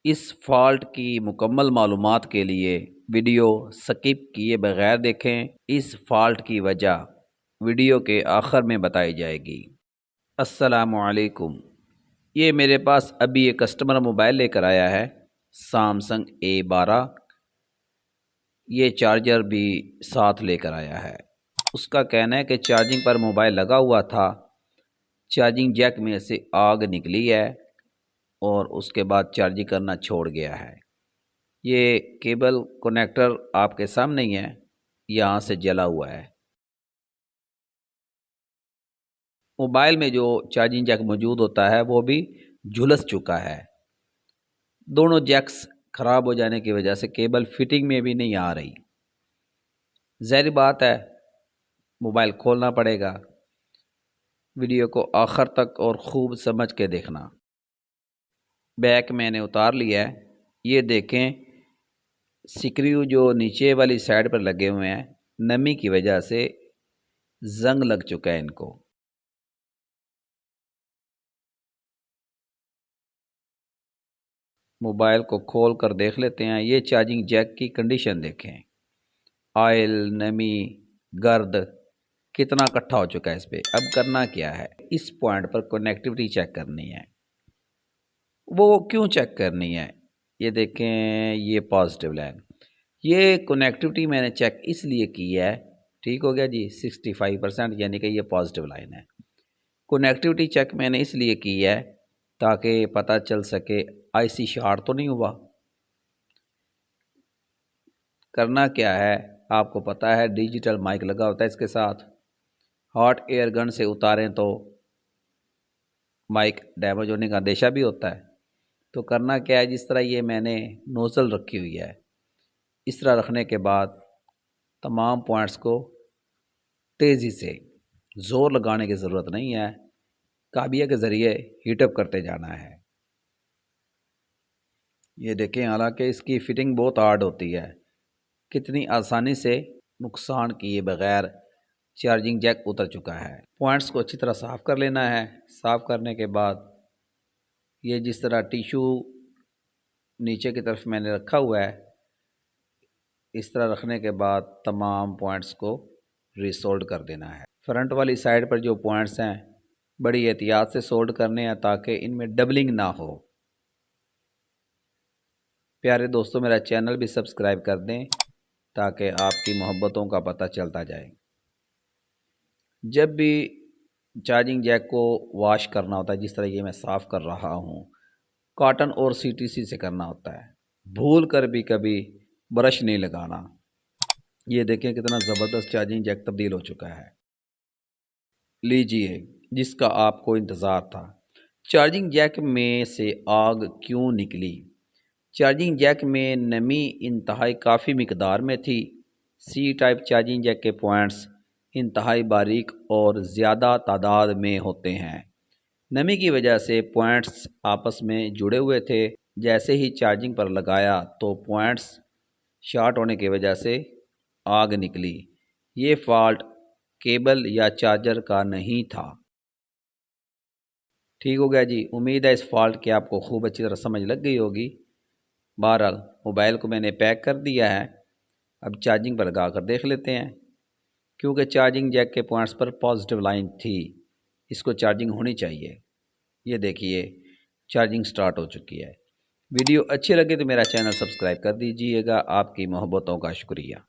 इस फॉल्ट की मुकम्मल मालूमात के लिए वीडियो स्किप किए बगैर देखें। इस फॉल्ट की वजह वीडियो के आखिर में बताई जाएगी। अस्सलामुअलैकुम। ये मेरे पास अभी एक कस्टमर मोबाइल लेकर आया है, सैमसंग A12। ये चार्जर भी साथ लेकर आया है। उसका कहना है कि चार्जिंग पर मोबाइल लगा हुआ था, चार्जिंग जैक में से आग निकली है और उसके बाद चार्जिंग करना छोड़ गया है। ये केबल कनेक्टर आपके सामने ही है, यहाँ से जला हुआ है। मोबाइल में जो चार्जिंग जैक मौजूद होता है वो भी झुलस चुका है। दोनों जैक्स ख़राब हो जाने की वजह से केबल फिटिंग में भी नहीं आ रही। ज़ाहिर बात है, मोबाइल खोलना पड़ेगा। वीडियो को आखिर तक और ख़ूब समझ के देखना। बैक मैंने उतार लिया है। ये देखें, स्क्रू जो नीचे वाली साइड पर लगे हुए हैं, नमी की वजह से जंग लग चुका है इनको। मोबाइल को खोल कर देख लेते हैं। ये चार्जिंग जैक की कंडीशन देखें, ऑयल, नमी, गर्द कितना इकट्ठा हो चुका है इस पे। अब करना क्या है, इस पॉइंट पर कनेक्टिविटी चेक करनी है। वो क्यों चेक करनी है, ये देखें, ये पॉजिटिव लाइन। ये कनेक्टिविटी मैंने चेक इसलिए की है, ठीक हो गया जी, 65% यानी कि ये पॉजिटिव लाइन है। कनेक्टिविटी चेक मैंने इसलिए की है ताकि पता चल सके आईसी शॉर्ट तो नहीं हुआ। करना क्या है, आपको पता है डिजिटल माइक लगा होता है इसके साथ। हॉट एयर गन से उतारें तो माइक डैमेज होने का अंदेशा भी होता है। तो करना क्या है, जिस तरह ये मैंने नोज़ल रखी हुई है, इस तरह रखने के बाद तमाम पॉइंट्स को तेज़ी से, ज़ोर लगाने की ज़रूरत नहीं है, काबिया के ज़रिए हीटअप करते जाना है। ये देखें, हालांकि इसकी फ़िटिंग बहुत हार्ड होती है, कितनी आसानी से नुकसान किए बगैर चार्जिंग जैक उतर चुका है। पॉइंट्स को अच्छी तरह साफ़ कर लेना है। साफ़ करने के बाद ये जिस तरह टिश्यू नीचे की तरफ मैंने रखा हुआ है, इस तरह रखने के बाद तमाम पॉइंट्स को रिसोल्ड कर देना है। फ्रंट वाली साइड पर जो पॉइंट्स हैं, बड़ी एहतियात से सोल्ड करने हैं ताकि इनमें डबलिंग ना हो। प्यारे दोस्तों, मेरा चैनल भी सब्सक्राइब कर दें ताकि आपकी मोहब्बतों का पता चलता जाए। जब भी चार्जिंग जैक को वॉश करना होता है, जिस तरह ये मैं साफ़ कर रहा हूँ, कॉटन और सीटीसी से करना होता है। भूल कर भी कभी ब्रश नहीं लगाना। ये देखें कितना ज़बरदस्त चार्जिंग जैक तब्दील हो चुका है। लीजिए, जिसका आपको इंतज़ार था। चार्जिंग जैक में से आग क्यों निकली? चार्जिंग जैक में नमी इंतहाई काफ़ी मिकदार में थी। सी टाइप चार्जिंग जैक के पॉइंट्स इंतहाई बारीक और ज़्यादा तादाद में होते हैं। नमी की वजह से पॉइंट्स आपस में जुड़े हुए थे। जैसे ही चार्जिंग पर लगाया तो पॉइंट्स शॉर्ट होने की वजह से आग निकली। ये फॉल्ट केबल या चार्जर का नहीं था। ठीक हो गया जी। उम्मीद है इस फॉल्ट की आपको खूब अच्छी तरह समझ लग गई होगी। बहरहाल, मोबाइल को मैंने पैक कर दिया है। अब चार्जिंग पर लगा कर देख लेते हैं। क्योंकि चार्जिंग जैक के पॉइंट्स पर पॉजिटिव लाइन थी, इसको चार्जिंग होनी चाहिए। ये देखिए, चार्जिंग स्टार्ट हो चुकी है। वीडियो अच्छी लगे तो मेरा चैनल सब्सक्राइब कर दीजिएगा। आपकी मोहब्बतों का शुक्रिया।